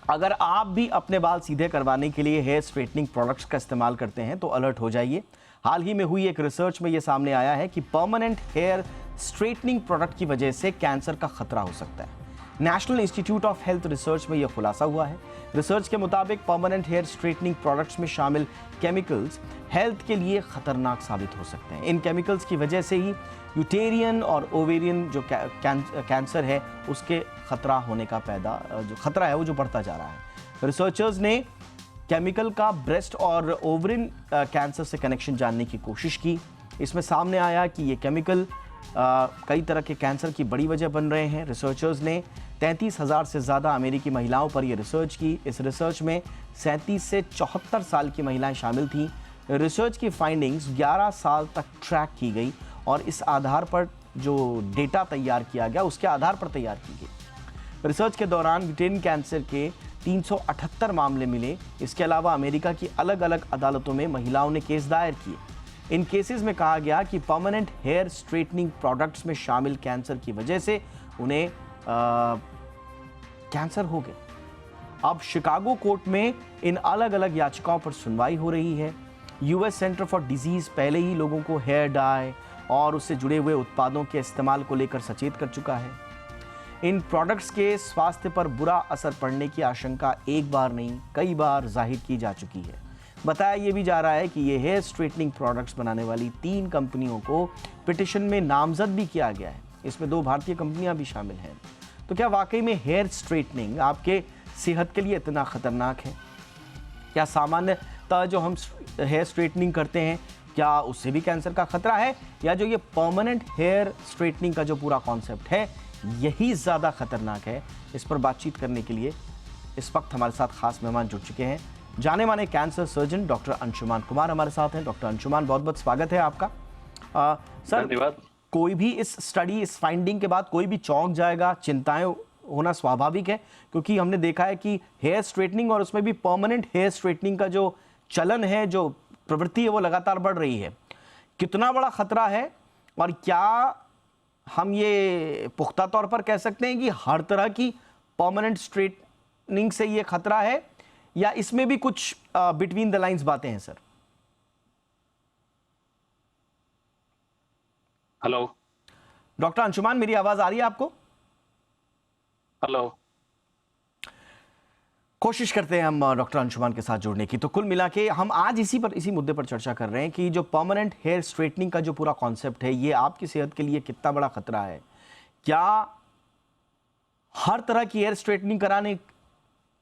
अगर आप भी अपने बाल सीधे करवाने के लिए हेयर स्ट्रेटनिंग प्रोडक्ट्स का इस्तेमाल करते हैं तो अलर्ट हो जाइए। हाल ही में हुई एक रिसर्च में यह सामने आया है कि परमानेंट हेयर स्ट्रेटनिंग प्रोडक्ट की वजह से कैंसर का खतरा हो सकता है। National institute of health research में यह खुलासा हुआ है। रिसर्च के मुताबिक परमानेंट हेयर स्ट्रेटनिंग प्रोडक्ट्स में शामिल केमिकल्स हेल्थ के लिए खतरनाक साबित हो सकते हैं। इन केमिकल्स की वजह से ही यूटेरियन और ओवेरियन जो कैंसर है उसके खतरा होने का जो खतरा है वो जो बढ़ता जा रहा है। रिसर्चर्स ने केमिकल का ब्रेस्ट और ओवरिन कैंसर से कनेक्शन जानने की कोशिश की। इसमें सामने आया कि ये केमिकल कई तरह के कैंसर की बड़ी वजह बन रहे हैं। रिसर्चर्स ने 33,000 से ज़्यादा अमेरिकी महिलाओं पर यह रिसर्च की। इस रिसर्च में 37 से 74 साल की महिलाएं शामिल थीं। रिसर्च की फाइंडिंग्स 11 साल तक ट्रैक की गई और इस आधार पर जो डेटा तैयार किया गया उसके आधार पर तैयार की गई। रिसर्च के दौरान यूटेरियन कैंसर के 378 मामले मिले। इसके अलावा अमेरिका की अलग अलग अदालतों में महिलाओं ने केस दायर किए। इन केसेस में कहा गया कि परमानेंट हेयर स्ट्रेटनिंग प्रोडक्ट्स में शामिल कैंसर की वजह से उन्हें कैंसर हो गया। अब शिकागो कोर्ट में इन अलग अलग याचिकाओं पर सुनवाई हो रही है। यूएस सेंटर फॉर डिजीज पहले ही लोगों को हेयर डाई और उससे जुड़े हुए उत्पादों के इस्तेमाल को लेकर सचेत कर चुका है। इन प्रोडक्ट्स के स्वास्थ्य पर बुरा असर पड़ने की आशंका एक बार नहीं कई बार जाहिर की जा चुकी है। बताया यह भी जा रहा है कि ये हेयर स्ट्रेटनिंग प्रोडक्ट्स बनाने वाली 3 कंपनियों को पिटीशन में नामजद भी किया गया है। इसमें 2 भारतीय कंपनियां भी शामिल हैं। तो क्या वाकई में हेयर स्ट्रेटनिंग आपके सेहत के लिए इतना खतरनाक है? क्या सामान्यतः जो हम हेयर स्ट्रेटनिंग करते हैं क्या उससे भी कैंसर का खतरा है, या जो ये परमानेंट हेयर स्ट्रेटनिंग का जो पूरा कॉन्सेप्ट है यही ज़्यादा खतरनाक है? इस पर बातचीत करने के लिए इस वक्त हमारे साथ खास मेहमान जुड़ चुके हैं। जाने माने cancer surgeon doctor Anshuman Kumar हमारे साथ हैं। डॉक्टर अंशुमान, बहुत बहुत स्वागत है आपका। सर, धन्यवाद। कोई भी इस स्टडी, इस फाइंडिंग के बाद कोई भी चौंक जाएगा, चिंताएं होना स्वाभाविक है, क्योंकि हमने देखा है कि हेयर स्ट्रेटनिंग और उसमें भी परमानेंट हेयर स्ट्रेटनिंग का जो चलन है, जो प्रवृत्ति है, वो लगातार बढ़ रही है। कितना बड़ा खतरा है, और क्या हम ये पुख्ता तौर पर कह सकते हैं कि हर तरह की परमानेंट स्ट्रेटनिंग से ये खतरा है, या इसमें भी कुछ बिटवीन द लाइंस बातें हैं? सर, हेलो डॉक्टर अंशुमान, मेरी आवाज आ रही है आपको? हेलो। कोशिश करते हैं हम डॉक्टर अंशुमान के साथ जुड़ने की। तो कुल मिला के हम आज इसी मुद्दे पर चर्चा कर रहे हैं कि जो परमानेंट हेयर स्ट्रेटनिंग का जो पूरा कॉन्सेप्ट है ये आपकी सेहत के लिए कितना बड़ा खतरा है। क्या हर तरह की हेयर स्ट्रेटनिंग कराने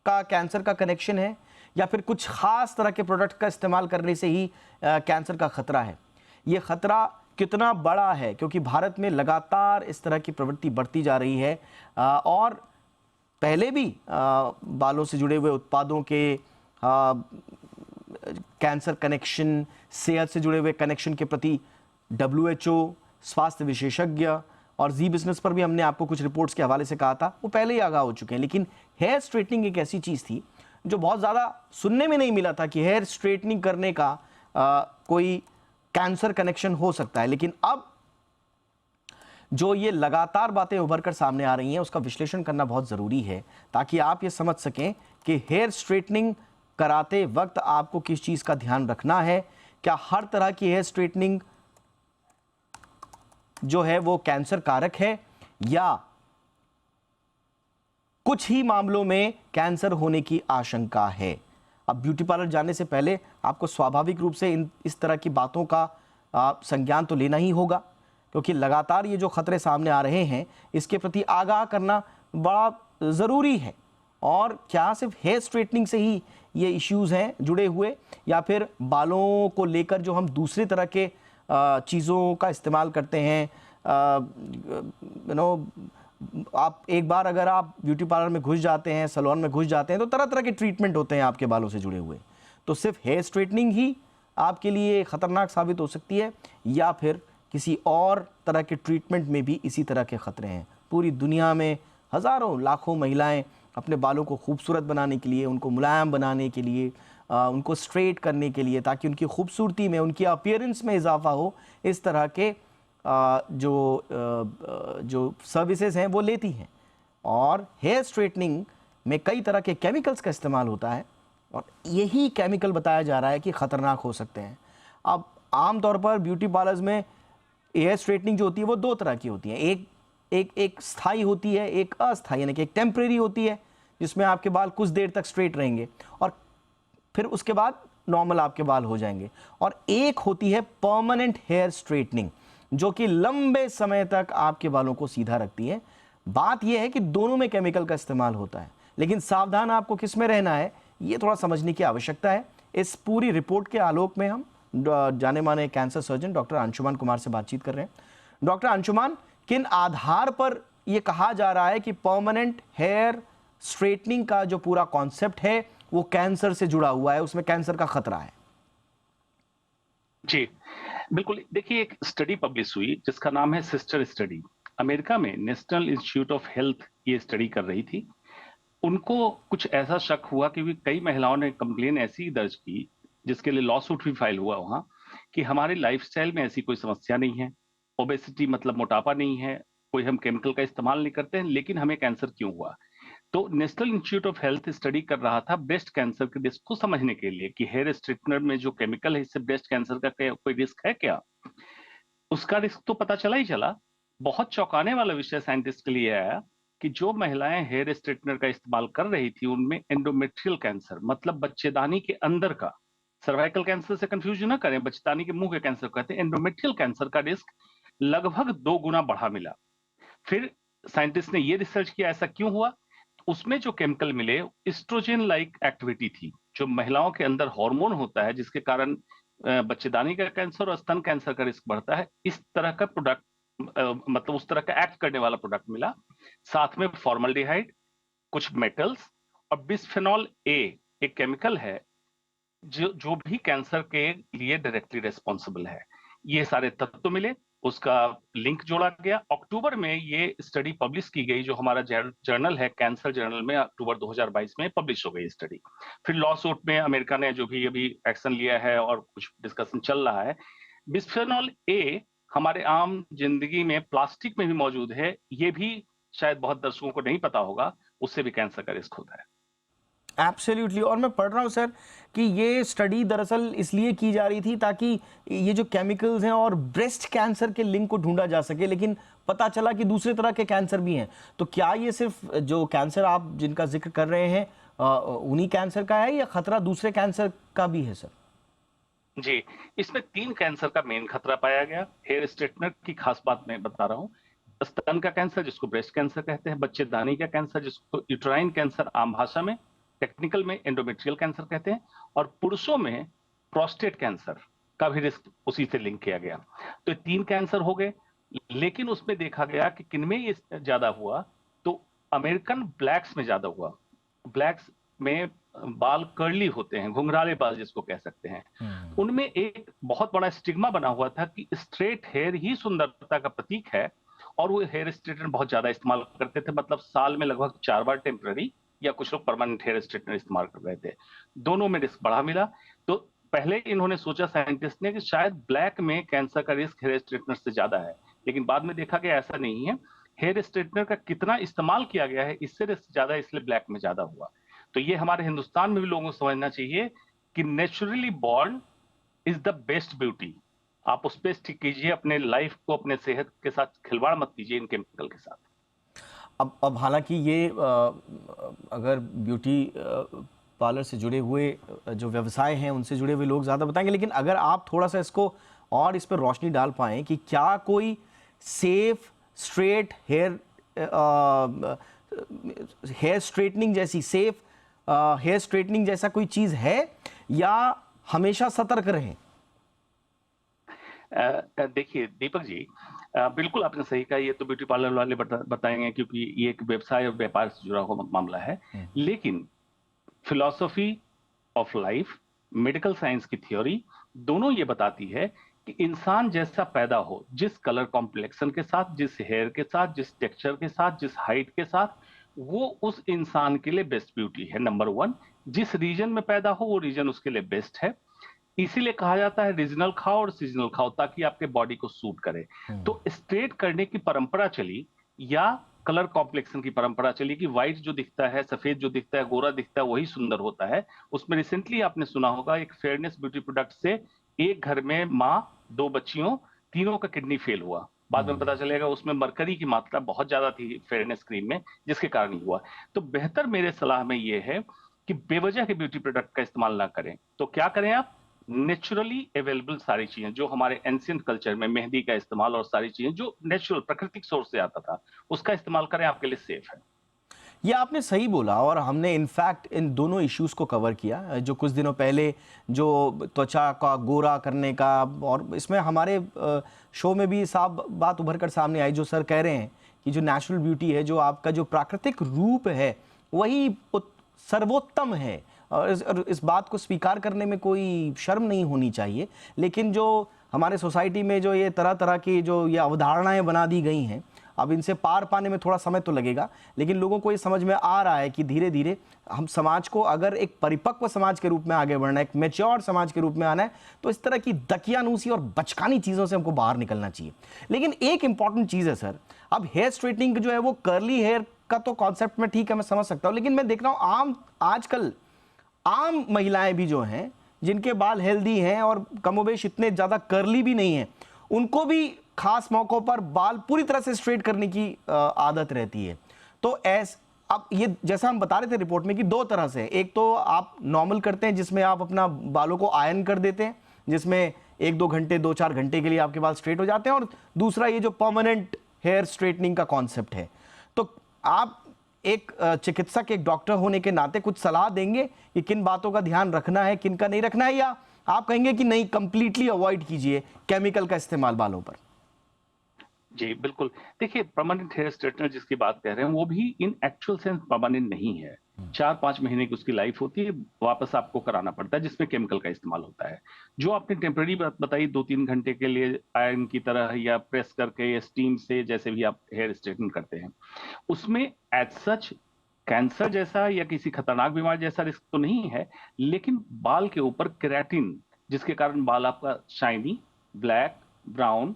का कैंसर का कनेक्शन है, या फिर कुछ खास तरह के प्रोडक्ट का इस्तेमाल करने से ही कैंसर का खतरा है? ये खतरा कितना बड़ा है, क्योंकि भारत में लगातार इस तरह की प्रवृत्ति बढ़ती जा रही है और पहले भी बालों से जुड़े हुए उत्पादों के कैंसर कनेक्शन, सेहत से जुड़े हुए कनेक्शन के प्रति WHO, स्वास्थ्य विशेषज्ञ और जी बिजनेस पर भी हमने आपको कुछ रिपोर्ट्स के हवाले से कहा था, वो पहले ही आगाह हो चुके हैं। लेकिन हेयर स्ट्रेटनिंग एक ऐसी चीज़ थी जो बहुत ज़्यादा सुनने में नहीं मिला था कि हेयर स्ट्रेटनिंग करने का कोई कैंसर कनेक्शन हो सकता है। लेकिन अब जो ये लगातार बातें उभर कर सामने आ रही हैं उसका विश्लेषण करना बहुत ज़रूरी है, ताकि आप ये समझ सकें कि हेयर स्ट्रेटनिंग कराते वक्त आपको किस चीज़ का ध्यान रखना है। क्या हर तरह की हेयर स्ट्रेटनिंग जो है वो कैंसर कारक है, या कुछ ही मामलों में कैंसर होने की आशंका है? अब ब्यूटी पार्लर जाने से पहले आपको स्वाभाविक रूप से इस तरह की बातों का संज्ञान तो लेना ही होगा, क्योंकि लगातार ये जो खतरे सामने आ रहे हैं इसके प्रति आगाह करना बड़ा ज़रूरी है। और क्या सिर्फ हेयर स्ट्रेटनिंग से ही ये इश्यूज़ हैं जुड़े हुए, या फिर बालों को लेकर जो हम दूसरी तरह के चीज़ों का इस्तेमाल करते हैं? आप एक बार अगर आप ब्यूटी पार्लर में घुस जाते हैं, सैलून में घुस जाते हैं, तो तरह तरह के ट्रीटमेंट होते हैं आपके बालों से जुड़े हुए। तो सिर्फ हेयर स्ट्रेटनिंग ही आपके लिए खतरनाक साबित हो सकती है, या फिर किसी और तरह के ट्रीटमेंट में भी इसी तरह के खतरे हैं? पूरी दुनिया में हज़ारों लाखों महिलाएं अपने बालों को खूबसूरत बनाने के लिए, उनको मुलायम बनाने के लिए, उनको स्ट्रेट करने के लिए, ताकि उनकी खूबसूरती में, उनकी अपीयरेंस में इजाफा हो, इस तरह के जो सर्विसेज हैं वो लेती हैं। और हेयर स्ट्रेटनिंग में कई तरह के केमिकल्स का इस्तेमाल होता है और यही केमिकल बताया जा रहा है कि ख़तरनाक हो सकते हैं। अब आमतौर पर ब्यूटी पार्लर्स में हेयर स्ट्रेटनिंग जो होती है वो दो तरह की होती है, एक स्थायी होती है, एक अस्थायी, यानी कि एक टेम्परेरी होती है जिसमें आपके बाल कुछ देर तक स्ट्रेट रहेंगे और फिर उसके बाद नॉर्मल आपके बाल हो जाएंगे, और एक होती है परमानेंट हेयर स्ट्रेटनिंग जो कि लंबे समय तक आपके बालों को सीधा रखती है। बात यह है कि दोनों में केमिकल का इस्तेमाल होता है, लेकिन सावधान आपको किस में रहना है ये थोड़ा समझने की आवश्यकता है। इस पूरी रिपोर्ट के आलोक में हम जाने माने cancer surgeon doctor Anshuman Kumar से बातचीत कर रहे हैं। डॉक्टर अंशुमान, किन आधार पर यह कहा जा रहा है कि परमानेंट हेयर स्ट्रेटनिंग का जो पूरा कॉन्सेप्ट है वो कैंसर से जुड़ा हुआ है, उसमें कैंसर का खतरा है? जी, बिल्कुल। देखिए, एक स्टडी पब्लिश हुई जिसका नाम है सिस्टर स्टडी। अमेरिका में नेशनल इंस्टीट्यूट ऑफ हेल्थ ये स्टडी कर रही थी। उनको कुछ ऐसा शक हुआ कि कई महिलाओं ने कंप्लेन ऐसी दर्ज की जिसके लिए लॉ सूट भी फाइल हुआ वहां, कि हमारे लाइफस्टाइल में ऐसी कोई समस्या नहीं है, ओबेसिटी मतलब मोटापा नहीं है, कोई हम केमिकल का इस्तेमाल नहीं करते हैं, लेकिन हमें कैंसर क्यों हुआ। तो national institute of health study कर रहा था ब्रेस्ट कैंसर के रिस्क को समझने के लिए कि हेयर स्ट्रेटनर में जो केमिकल है इससे ब्रेस्ट कैंसर का कोई रिस्क है क्या। उसका रिस्क तो पता चला ही चला। बहुत चौंकाने वाला विषय साइंटिस्ट के लिए आया कि जो महिलाएं हेयर स्ट्रेटनर का इस्तेमाल कर रही थी उनमें एंडोमेट्रियल कैंसर मतलब बच्चेदानी के अंदर का, सर्वाइकल कैंसर से कंफ्यूज ना करें, बच्चेदानी के मुंह के कैंसर कहते हैं, एंडोमेट्रियल कैंसर का रिस्क लगभग 2 गुना बढ़ा मिला। फिर साइंटिस्ट ने ये रिसर्च किया ऐसा क्यों हुआ। उसमें जो केमिकल मिले एस्ट्रोजन लाइक एक्टिविटी थी, जो महिलाओं के अंदर हार्मोन होता है जिसके कारण बच्चेदानी का कैंसर और स्तन कैंसर का रिस्क बढ़ता है, इस तरह का प्रोडक्ट मतलब उस तरह का एक्ट करने वाला प्रोडक्ट मिला। साथ में फॉर्मल्डिहाइड, कुछ मेटल्स और बिस्फेनॉल ए एक केमिकल है जो जो भी कैंसर के लिए डायरेक्टली रेस्पॉन्सिबल है। ये सारे तत्व मिले, उसका लिंक जोड़ा गया। अक्टूबर में ये स्टडी पब्लिश की गई, जो हमारा जर्नल है कैंसर जर्नल में, अक्टूबर 2022 में पब्लिश हो गई स्टडी। फिर लॉ सूट में अमेरिका ने जो भी अभी एक्शन लिया है और कुछ डिस्कशन चल रहा है। बिस्फेनॉल ए हमारे आम जिंदगी में प्लास्टिक में भी मौजूद है, ये भी शायद बहुत दर्शकों को नहीं पता होगा, उससे भी कैंसर का रिस्क होता है। एब्सोल्युटली। और मैं पढ़ रहा हूँ सर कि ये स्टडी दरअसल इसलिए की जा रही थी ताकि ये जो केमिकल्स हैं और ब्रेस्ट कैंसर के लिंक को ढूंढा जा सके, लेकिन पता चला कि दूसरे तरह के कैंसर भी हैं। तो क्या ये सिर्फ जो कैंसर आप जिनका जिक्र कर रहे हैं उन्हीं कैंसर का है या खतरा दूसरे कैंसर का भी है सर? जी, इसमें 3 कैंसर का मेन खतरा पाया गया। हेयर स्ट्रेटनर की खास बात मैं बता रहा हूँ। स्तन का कैंसर जिसको ब्रेस्ट कैंसर कहते हैं, बच्चेदानी का कैंसर जिसको यूट्राइन कैंसर आम भाषा में, टेक्निकल में एंडोमेट्रियल कैंसर कहते हैं, और पुरुषों में प्रोस्टेट कैंसर का भी रिस्क उसी से लिंक किया गया। तो 3 कैंसर हो गए, लेकिन उसमें देखा गया कि किनमें ये ज्यादा हुआ, तो अमेरिकन ब्लैक्स में ज्यादा हुआ। ब्लैक्स में बाल कर्ली होते हैं, घुंघराले बाल जिसको कह सकते हैं। उनमें एक बहुत बड़ा स्टिग्मा बना हुआ था कि स्ट्रेट हेयर ही सुंदरता का प्रतीक है, और वो हेयर स्ट्रेटनर बहुत ज्यादा इस्तेमाल करते थे, मतलब साल में लगभग 4 बार टेम्पररी या कुछ लोग परमानेंट हेयर स्ट्रेटनर इस्तेमाल कर रहे थे। दोनों में रिस्क बढ़ा मिला। तो पहले इन्होंने सोचा साइंटिस्ट ने कि शायद ब्लैक में कैंसर का रिस्क हेयर स्ट्रेटनर से ज्यादा है, लेकिन बाद में देखा गया ऐसा नहीं है। हेयर स्ट्रेटनर का कितना इस्तेमाल किया गया है इससे रिस्क ज्यादा, इसलिए ब्लैक में ज्यादा हुआ। तो ये हमारे हिंदुस्तान में भी लोगों को समझना चाहिए कि naturally born is the best beauty. आप उस पर स्टिक कीजिए, अपने लाइफ को, अपने सेहत के साथ खिलवाड़ मत कीजिए इन केमिकल के साथ। अब हालांकि ये अगर ब्यूटी पार्लर से जुड़े हुए जो व्यवसाय हैं उनसे जुड़े हुए लोग ज़्यादा बताएंगे, लेकिन अगर आप थोड़ा सा इसको और इस पर रोशनी डाल पाएँ कि क्या कोई सेफ स्ट्रेट हेयर स्ट्रेटनिंग जैसी सेफ हेयर स्ट्रेटनिंग जैसा कोई चीज़ है या हमेशा सतर्क रहें? देखिए दीपक जी, बिल्कुल आपने सही कहा, ये तो ब्यूटी पार्लर वाले बताएंगे क्योंकि ये एक व्यवसाय और व्यापार से जुड़ा हुआ मामला है। लेकिन philosophy of life, medical science की थ्योरी दोनों ये बताती है कि इंसान जैसा पैदा हो, जिस कलर कॉम्प्लेक्शन के साथ, जिस हेयर के साथ, जिस टेक्सचर के साथ, जिस हाइट के साथ, वो उस इंसान के लिए बेस्ट ब्यूटी है। नंबर 1, जिस रीजन में पैदा हो वो रीजन उसके लिए बेस्ट है। इसीलिए कहा जाता है रीजनल खाओ और सीजनल खाओ, ताकि आपके बॉडी को सूट करे। तो स्ट्रेट करने की परंपरा चली, या कलर कॉम्प्लेक्शन की परंपरा चली कि व्हाइट जो दिखता है, सफेद जो दिखता है, गोरा दिखता है, वही सुंदर होता है। उसमें रिसेंटली आपने सुना होगा एक फेयरनेस ब्यूटी प्रोडक्ट से एक घर में माँ, 2 बच्चियों, तीनों का किडनी फेल हुआ। बाद में पता चलेगा उसमें मरकरी की मात्रा बहुत ज्यादा थी फेयरनेस क्रीम में, जिसके कारण ही हुआ। तो बेहतर मेरे सलाह में ये है कि बेवजह के ब्यूटी प्रोडक्ट का इस्तेमाल ना करें। तो क्या करें आप? नेचुरली अवेलेबल सारी चीजें जो हमारे एंशियंट कल्चर में मेहंदी का इस्तेमाल और सारी चीजें जो नेचुरल प्राकृतिक सोर्स से आता था, उसका इस्तेमाल करें, आपके लिए सेफ है। ये आपने सही बोला और हमने इनफैक्ट इन दोनों इश्यूज को कवर किया जो कुछ दिनों पहले जो त्वचा का गोरा करने का, और इसमें हमारे शो में भी साफ बात उभर कर सामने आई जो सर कह रहे हैं कि जो नेचुरल ब्यूटी है, जो आपका जो प्राकृतिक रूप है, वही सर्वोत्तम है और इस बात को स्वीकार करने में कोई शर्म नहीं होनी चाहिए। लेकिन जो हमारे सोसाइटी में जो ये तरह तरह की जो ये अवधारणाएं बना दी गई हैं, अब इनसे पार पाने में थोड़ा समय तो लगेगा, लेकिन लोगों को ये समझ में आ रहा है कि धीरे धीरे हम समाज को अगर एक परिपक्व समाज के रूप में आगे बढ़ना है, एक मैच्योर समाज के रूप में आना है, तो इस तरह की दकियानूसी और बचकानी चीज़ों से हमको बाहर निकलना चाहिए। लेकिन एक इंपॉर्टेंट चीज़ है सर, अब हेयर स्ट्रेटनिंग जो है वो कर्ली हेयर का तो कॉन्सेप्ट में ठीक है, मैं समझ सकता हूँ, लेकिन मैं देख रहा हूँ आजकल आम महिलाएं भी जो हैं जिनके बाल हेल्दी हैं और कमोबेश इतने ज़्यादा कर्ली भी नहीं हैं, उनको भी खास मौकों पर बाल पूरी तरह से स्ट्रेट करने की आदत रहती है। तो अब ये जैसा हम बता रहे थे रिपोर्ट में कि दो तरह से, एक तो आप नॉर्मल करते हैं जिसमें आप अपना बालों को आयन कर देते हैं, जिसमें 1-2 घंटे 2-4 घंटे के लिए आपके बाल स्ट्रेट हो जाते हैं, और दूसरा ये जो परमानेंट हेयर स्ट्रेटनिंग का कॉन्सेप्ट है। तो आप एक चिकित्सक, एक डॉक्टर होने के नाते कुछ सलाह देंगे कि किन बातों का ध्यान रखना है, किन का नहीं रखना है, या आप कहेंगे कि नहीं, कंप्लीटली अवॉइड कीजिए केमिकल का इस्तेमाल बालों पर? जी, बिल्कुल। देखिए, परमानेंट हेयर स्ट्रेटनर जिसकी बात कह रहे हैं, वो भी इन एक्चुअल सेंस परमानेंट नहीं है। 4-5 महीने की उसकी लाइफ होती है, वापस आपको कराना पड़ता है, जिसमें केमिकल का इस्तेमाल होता है। जो आपने टेम्परेरी बात बताई 2-3 घंटे के लिए आयरन की तरह या प्रेस करके या स्टीम से, जैसे भी आप हेयर स्ट्रेटन करते हैं, उसमें एज सच कैंसर जैसा या किसी खतरनाक बीमारी जैसा रिस्क तो नहीं है, लेकिन बाल के ऊपर केराटिन, जिसके कारण बाल आपका शाइनी, ब्लैक, ब्राउन,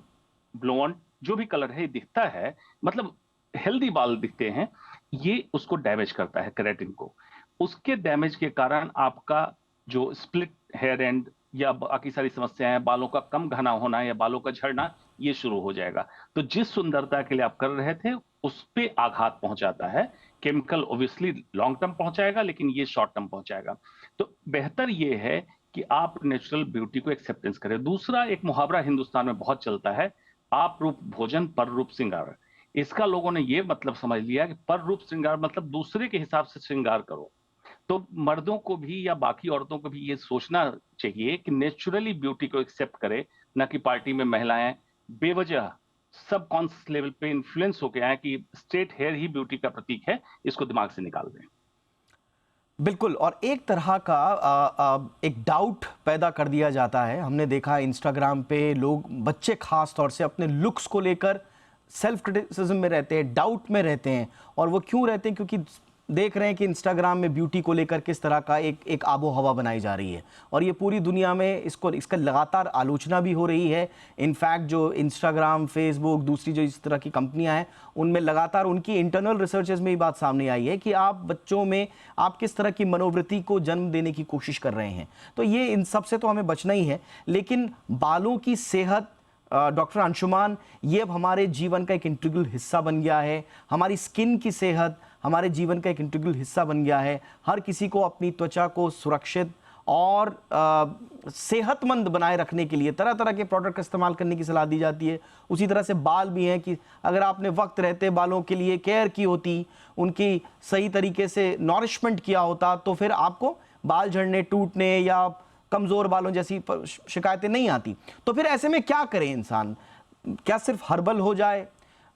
ब्लोंड जो भी कलर है दिखता है, मतलब हेल्दी बाल दिखते हैं, ये उसको डैमेज करता है केराटिन को। उसके डैमेज के कारण आपका जो स्प्लिट हेयर एंड या बाकी सारी समस्याएं हैं, बालों का कम घना होना या बालों का झड़ना, ये शुरू हो जाएगा। तो जिस सुंदरता के लिए आप कर रहे थे, उस पे आघात पहुंचाता है। केमिकल ऑब्वियसली लॉन्ग टर्म पहुंचाएगा, लेकिन ये शॉर्ट टर्म पहुंचाएगा। तो बेहतर ये है कि आप नेचुरल ब्यूटी को एक्सेप्टेंस करें। दूसरा, एक मुहावरा हिंदुस्तान में बहुत चलता है, आप रूप भोजन पर रूप श्रृंगार। इसका लोगों ने ये मतलब समझ लिया कि पर रूप श्रृंगार मतलब दूसरे के हिसाब से श्रृंगार करो। तो मर्दों को भी या बाकी औरतों को भी ये सोचना चाहिए कि नेचुरली ब्यूटी को एक्सेप्ट करें, ना कि पार्टी में महिलाएं बेवजह सब कॉन्शियस लेवल पे इन्फ्लुएंस होके आए कि स्ट्रेट हेयर ही ब्यूटी का प्रतीक है। इसको दिमाग से निकाल दें। बिल्कुल, और एक तरह का एक डाउट पैदा कर दिया जाता है। हमने देखा इंस्टाग्राम पे लोग, बच्चे खास तौर से, अपने लुक्स को लेकर सेल्फ क्रिटिसिज्म में रहते हैं, डाउट में रहते हैं। और वो क्यों रहते हैं? क्योंकि देख रहे हैं कि इंस्टाग्राम में ब्यूटी को लेकर किस तरह का एक आबो हवा बनाई जा रही है, और ये पूरी दुनिया में इसका लगातार आलोचना भी हो रही है। इनफैक्ट जो इंस्टाग्राम, फेसबुक, दूसरी जो इस तरह की कंपनियां हैं, उनमें लगातार उनकी इंटरनल रिसर्चेज में ये बात सामने आई है कि आप बच्चों में आप किस तरह की मनोवृत्ति को जन्म देने की कोशिश कर रहे हैं। तो ये इन सब से तो हमें बचना ही है। लेकिन बालों की सेहत, डॉक्टर अंशुमान, ये अब हमारे जीवन का एक इंटीग्रल हिस्सा बन गया है। हमारी स्किन की सेहत हमारे जीवन का एक इंटीग्रल हिस्सा बन गया है। हर किसी को अपनी त्वचा को सुरक्षित और सेहतमंद बनाए रखने के लिए तरह तरह के प्रोडक्ट का इस्तेमाल करने की सलाह दी जाती है। उसी तरह से बाल भी हैं कि अगर आपने वक्त रहते बालों के लिए केयर की होती, उनकी सही तरीके से नॉरिशमेंट किया होता, तो फिर आपको बाल झड़ने, टूटने या कमज़ोर बालों जैसी शिकायतें नहीं आती। तो फिर ऐसे में क्या करे इंसान? क्या सिर्फ हर्बल हो जाए?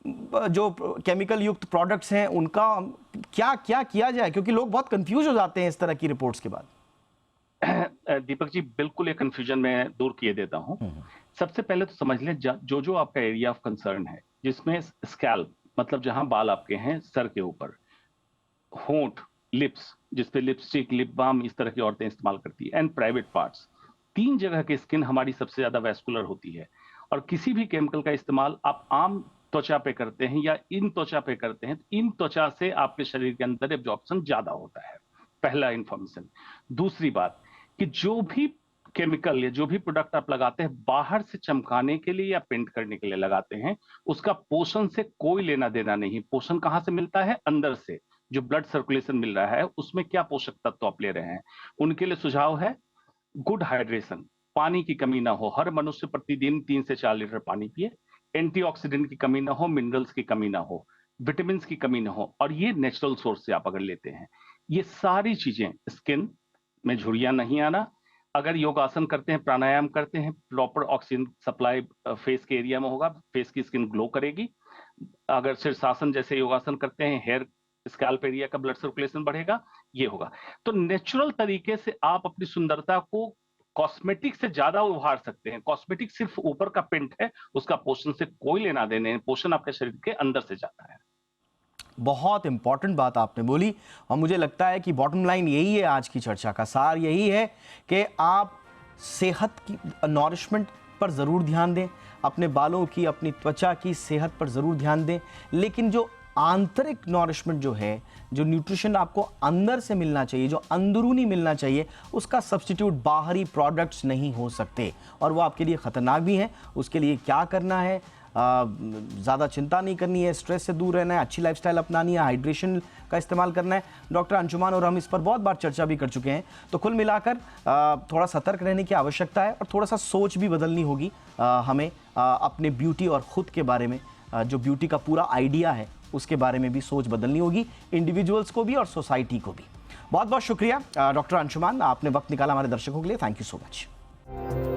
जो केमिकल युक्त प्रोडक्ट्स हैं उनका क्या क्या किया जाए? क्योंकि लोग बहुत कंफ्यूज हो जाते हैं इस तरह की रिपोर्ट्स के बाद। दीपक जी, बिल्कुल ये कंफ्यूजन मैं दूर किए देता हूं। सबसे पहले तो समझ लें जो आपका एरिया ऑफ कंसर्न है, जिसमें स्कैल्प मतलब जहां बाल आपके हैं सर के ऊपर, होंठ, लिप्स जिसपे लिपस्टिक, लिप बाम इस तरह की औरतें इस्तेमाल करती है, एंड प्राइवेट पार्ट्स, 3 जगह की स्किन हमारी सबसे ज्यादा वैस्कुलर होती है। और किसी भी केमिकल का इस्तेमाल आप आम त्वचा पे करते हैं या इन त्वचा पे करते हैं, इन त्वचा से आपके शरीर के अंदर एब्जॉर्प्शन ज्यादा होता है। पहला इंफॉर्मेशन। दूसरी बात कि जो भी केमिकल या जो भी प्रोडक्ट आप लगाते हैं बाहर से चमकाने के लिए या पेंट करने के लिए लगाते हैं, उसका पोषण से कोई लेना देना नहीं। पोषण कहां से मिलता है? अंदर से। जो ब्लड सर्कुलेशन मिल रहा है उसमें क्या पोषक तत्व आप ले रहे हैं, उनके लिए सुझाव है गुड हाइड्रेशन, पानी की कमी ना हो। हर मनुष्य प्रतिदिन 3 से 4 लीटर पानी पिए। एंटीऑक्सीडेंट की कमी ना हो, मिनरल्स की कमी ना हो, विटामिन की कमी ना हो, और ये नेचुरल सोर्स से आप अगर लेते हैं, ये सारी चीजें, स्किन में झुर्रियां नहीं आना, अगर योगासन करते हैं, प्राणायाम करते हैं, प्रॉपर ऑक्सीजन सप्लाई फेस के एरिया में होगा, फेस की स्किन ग्लो करेगी। अगर शीर्षासन जैसे योगासन करते हैं, हेयर स्कैल्प एरिया का ब्लड सर्कुलेशन बढ़ेगा, ये होगा। तो नेचुरल तरीके से आप अपनी सुंदरता को कॉस्मेटिक से ज्यादा उभार सकते हैं। कॉस्मेटिक सिर्फ ऊपर का पेंट है, उसका पोषण से कोई लेना देना नहीं। पोषण आपके शरीर के अंदर से जाता है। बहुत इंपॉर्टेंट बात आपने बोली और मुझे लगता है कि बॉटम लाइन यही है, आज की चर्चा का सार यही है कि आप सेहत की नॉरिशमेंट पर ज़रूर ध्यान दें, अपने बालों की, अपनी त्वचा की सेहत पर ज़रूर ध्यान दें, लेकिन जो आंतरिक नॉरिशमेंट जो है, जो न्यूट्रिशन आपको अंदर से मिलना चाहिए, जो अंदरूनी मिलना चाहिए, उसका सब्स्टिट्यूट बाहरी प्रोडक्ट्स नहीं हो सकते और वो आपके लिए ख़तरनाक भी हैं। उसके लिए क्या करना है? ज़्यादा चिंता नहीं करनी है, स्ट्रेस से दूर रहना है, अच्छी लाइफस्टाइल अपनानी है, हाइड्रेशन का इस्तेमाल करना है। डॉक्टर अंशुमान और हम इस पर बहुत बार चर्चा भी कर चुके हैं। तो कुल मिलाकर थोड़ा सतर्क रहने की आवश्यकता है और थोड़ा सा सोच भी बदलनी होगी हमें अपने ब्यूटी और ख़ुद के बारे में, जो ब्यूटी का पूरा आइडिया है उसके बारे में भी सोच बदलनी होगी, इंडिविजुअल्स को भी और सोसाइटी को भी। बहुत बहुत शुक्रिया डॉक्टर अंशुमान, आपने वक्त निकाला हमारे दर्शकों के लिए। Thank you so much.